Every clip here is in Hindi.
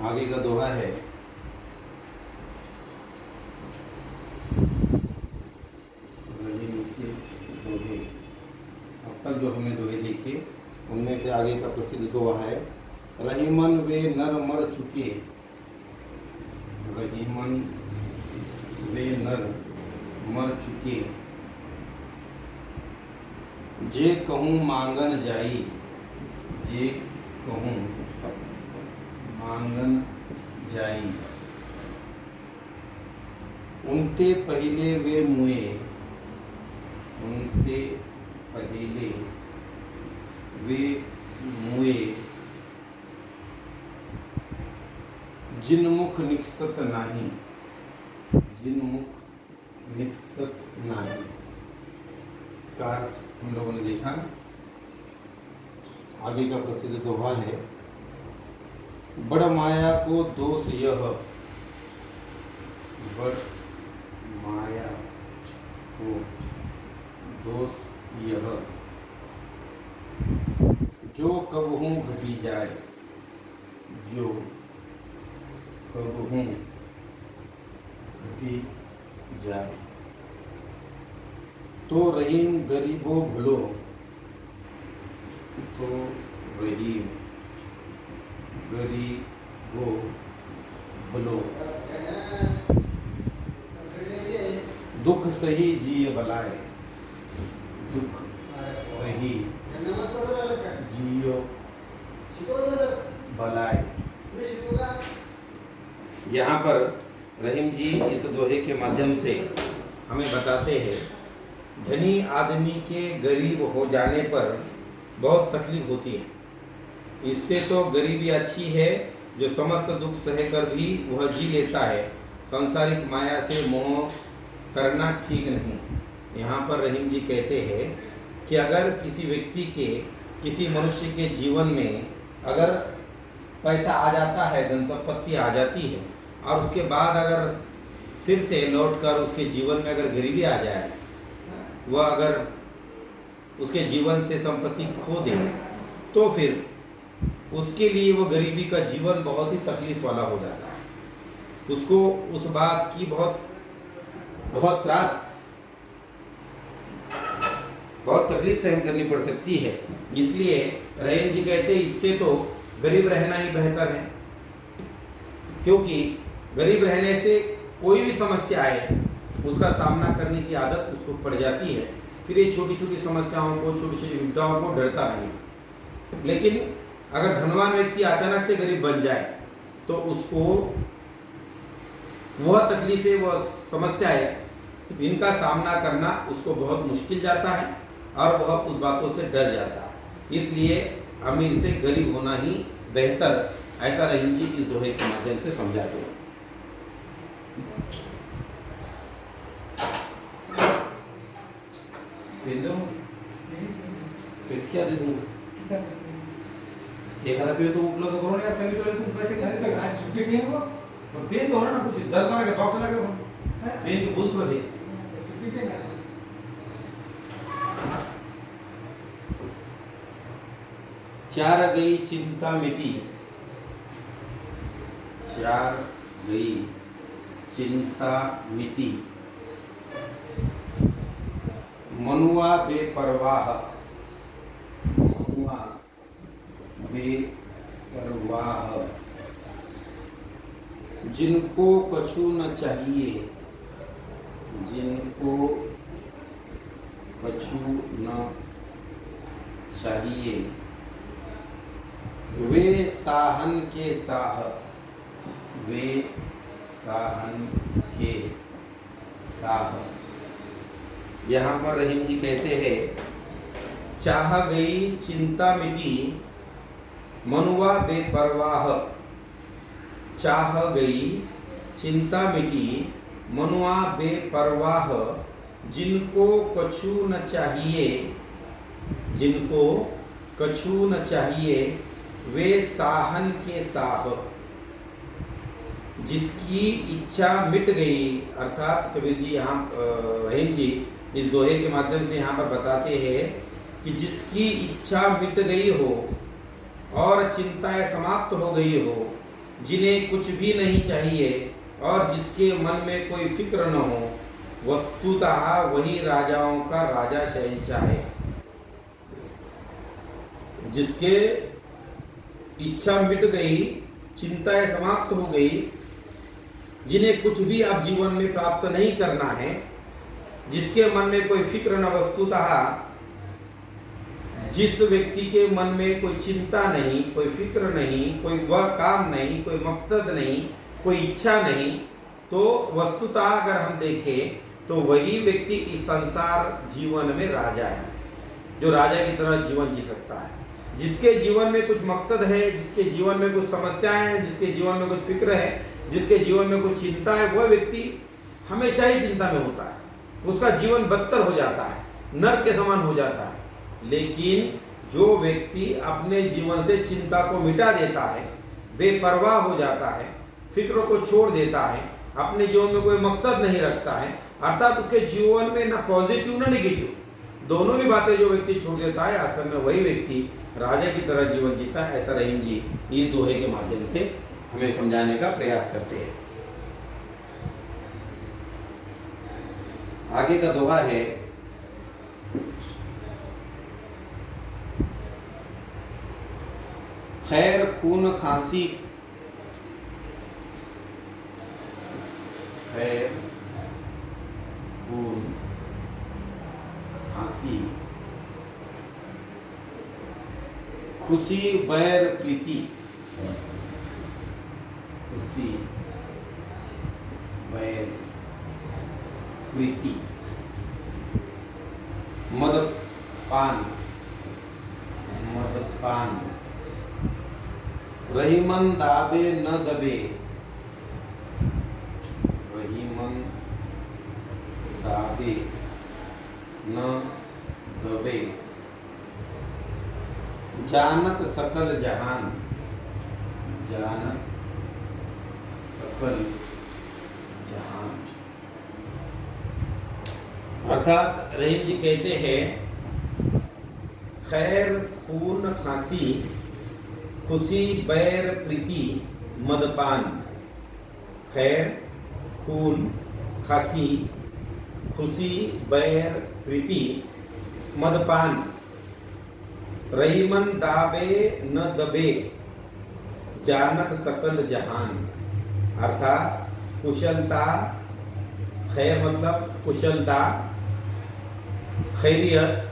आगे का दोहा है, रहीम के दोहे। अब तक जो हमने दोहे देखे उनमें से आगे का प्रसिद्ध दोहा है, रहीमन वे नर मर चुके, रहीमन वे नर मर चुके, जे कहूँ मांगन जाई, जे कहूँ मांगन जाई, उनते पहले वे मुए, उनते पहले वे मुए, जिनमुख निकसत नाही, जिनमुख निकसत नाही। इसका अर्थ हम लोगों ने देखा। आगे का प्रसिद्ध दोहा है, बड़ माया को दोष यह, बड़ माया को दोष यह, जो कबहू घटी जाए, जो कबहू घटी जाए, तो रहीम गरीबो भलो, तो रहीम गरीबो भलो, दुख सही जिय बलाए, दुख सही जियो भलाए। यहाँ पर रहीम जी इस दोहे के माध्यम से हमें बताते हैं, धनी आदमी के गरीब हो जाने पर बहुत तकलीफ होती है। इससे तो गरीबी अच्छी है, जो समस्त दुख सहकर भी वह जी लेता है। सांसारिक माया से मोह करना ठीक नहीं। यहाँ पर रहीम जी कहते हैं कि अगर किसी व्यक्ति के, किसी मनुष्य के जीवन में अगर पैसा आ जाता है, धन संपत्ति आ जाती है, और उसके बाद अगर फिर से लौटकर उसके जीवन में अगर गरीबी आ जाए, वह अगर उसके जीवन से संपत्ति खो दे, तो फिर उसके लिए वो गरीबी का जीवन बहुत ही तकलीफ वाला हो जाता है। उसको उस बात की बहुत त्रास, बहुत तकलीफ सहन करनी पड़ सकती है। इसलिए रहीम जी कहते हैं, इससे तो गरीब रहना ही बेहतर है, क्योंकि गरीब रहने से कोई भी समस्या आए उसका सामना करने की आदत उसको पड़ जाती है। फिर ये छोटी छोटी समस्याओं को, छोटी छोटी विपदाओं को डरता नहीं। लेकिन अगर धनवान व्यक्ति अचानक से गरीब बन जाए तो उसको वह तकलीफें, वह समस्याएं, इनका सामना करना उसको बहुत मुश्किल जाता है और वह उस बातों से डर जाता है। इसलिए अमीर से गरीब होना ही बेहतर, ऐसा रहीम जी इस दोहे के माध्यम से समझाते हैं। फिर क्या दे दूंगा? एखादा पेन तो उपलब्ध करो ना, सभी तो तुम पैसे तो आज छुट्टी नहीं हो, तो पेन तो हो ना, कुछ 10-12 के बॉक्स लगे हो, पेन को भूल कर दे। छुट्टी नहीं है। चार गई चिंता मिटी, चार गई चिंता मिटी, मनुआ बेपरवाह, मनुआ बेपरवाह, जिनको कछु न चाहिए, जिनको कछु न चाहिए, वे साहन के साह, वे साहन के साह। यहाँ पर रहीम जी कहते हैं, चाह गई चिंता मिटी, मनुआ बेपरवाह, चाह गई चिंता मिटी, मनुआ बेपरवाह, जिनको कछु न चाहिए, जिनको कछु न चाहिए, वे साहन के साह। जिसकी इच्छा मिट गई, अर्थात कबीर जी यहाँ रहीम जी इस दोहे के माध्यम से यहाँ पर बताते हैं कि जिसकी इच्छा मिट गई हो और चिंताएं समाप्त हो गई हो, जिन्हें कुछ भी नहीं चाहिए और जिसके मन में कोई फिक्र न हो, वस्तुतः वही राजाओं का राजा शहंशाह है। जिसके इच्छा मिट गई, चिंताएं समाप्त हो गई, जिन्हें कुछ भी अब जीवन में प्राप्त नहीं करना है, जिसके मन में कोई फिक्र न, वस्तुतः जिस व्यक्ति के मन में कोई चिंता नहीं, कोई फिक्र नहीं, कोई वह काम नहीं, कोई मकसद नहीं, कोई इच्छा नहीं, तो वस्तुतः अगर हम देखें तो वही व्यक्ति इस संसार जीवन में राजा है, जो राजा की तरह जीवन जी सकता है। जिसके जीवन में कुछ मकसद है, जिसके जीवन में कुछ समस्याएं हैं, जिसके जीवन में कुछ फिक्र है, जिसके जीवन में कुछ चिंता है, वह व्यक्ति हमेशा ही चिंता में होता है। उसका जीवन बदतर हो जाता है, नर्क के समान हो जाता है। लेकिन जो व्यक्ति अपने जीवन से चिंता को मिटा देता है, बेपरवाह हो जाता है, फिक्र को छोड़ देता है, अपने जीवन में कोई मकसद नहीं रखता है, अर्थात उसके जीवन में न पॉजिटिव न नेगेटिव, दोनों भी बातें जो व्यक्ति छोड़ देता है, असल में वही व्यक्ति राजा की तरह जीवन जीता है। ऐसा रहीम जी इस दोहे के माध्यम से हमें समझाने का प्रयास करते हैं। आगे का दोहा है, खैर खून खांसी, खैर खून खांसी, खुशी बैर प्रीति, खुशी बैर प्रीति, मदपान, मदपान, रहीमन दाबे न दबे, रहीमन दाबे न दबे, जानत सकल जहान, जानत सकल जहान। अर्थात रहीम जी कहते हैं, खैर खून खांसी, खुशी बैर प्रीति, मदपान। खैर खून खांसी, खुशी बैर प्रीति, मदपान, रहीमन दाबे न दबे, जानत सकल जहान। अर्थात कुशलता, खैर मतलब कुशलता, खैरियत,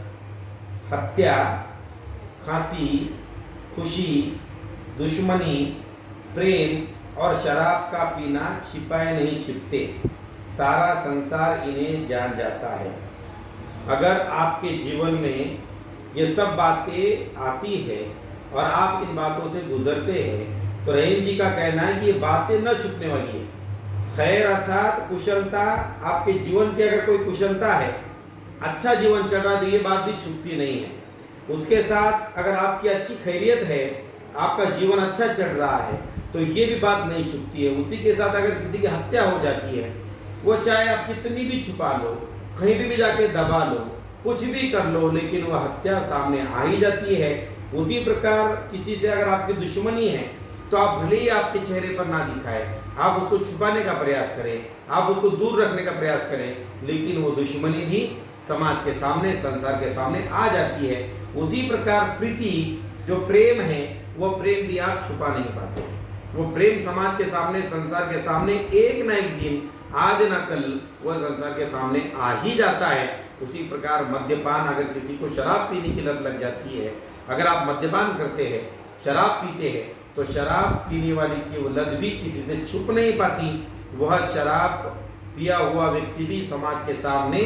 हत्या, खांसी, खुशी, दुश्मनी, प्रेम और शराब का पीना छिपाए नहीं छिपते, सारा संसार इन्हें जान जाता है। अगर आपके जीवन में ये सब बातें आती है और आप इन बातों से गुजरते हैं, तो रहीम जी का कहना है कि ये बातें न छुपने वाली है। खैर अर्थात कुशलता, आपके जीवन की अगर कोई कुशलता है, अच्छा जीवन चल रहा है, तो ये बात भी छुपती नहीं है। उसके साथ अगर आपकी अच्छी खैरियत है, आपका जीवन अच्छा चल रहा है, तो ये भी बात नहीं छुपती है। उसी के साथ अगर किसी की हत्या हो जाती है, वो चाहे आप कितनी भी छुपा लो, कहीं भी जाके दबा लो, कुछ भी कर लो, लेकिन वह हत्या सामने आ ही जाती है। उसी प्रकार किसी से अगर आपकी दुश्मनी है, तो आप भले ही आपके चेहरे पर ना दिखाए, आप उसको छुपाने का प्रयास करें, आप उसको दूर रखने का प्रयास करें, लेकिन वो दुश्मनी भी समाज के सामने, संसार के सामने आ जाती है। उसी प्रकार प्रीति, जो प्रेम है, वो प्रेम भी आप छुपा नहीं पाते। वो प्रेम समाज के सामने, संसार के सामने एक ना एक दिन, आज न कल वह संसार के सामने आ ही जाता है। उसी प्रकार मद्यपान, अगर किसी को शराब पीने की लत लग जाती है, अगर आप मद्यपान करते हैं, शराब पीते हैं, तो शराब पीने वाली की वो लत भी किसी से छुप नहीं पाती। वह शराब पिया हुआ व्यक्ति भी समाज के सामने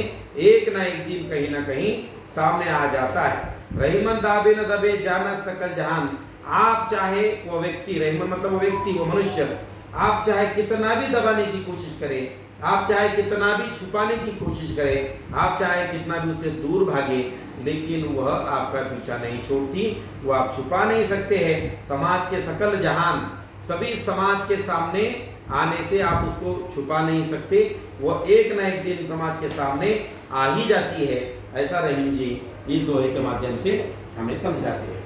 एक ना एक दिन कहीं ना कहीं सामने आ जाता है। रहीमन दाबे न दबे, जानत सकल जहान। आप चाहे वो व्यक्ति, रहीमन मतलब वो व्यक्ति, वो मनुष्य, आप चाहे कितना भी दबाने की कोशिश करें, आप चाहे कितना भी छुपाने की कोशिश करें, आप चाहे कितना भी उससे दूर भागे, लेकिन वह आपका पीछा नहीं छोड़ती, वो आप छुपा नहीं सकते हैं। समाज के सकल जहान, सभी समाज के सामने आने से आप उसको छुपा नहीं सकते, वो एक ना एक दिन समाज के सामने आ ही जाती है। ऐसा रहीम जी इस दोहे के माध्यम से हमें समझाते हैं।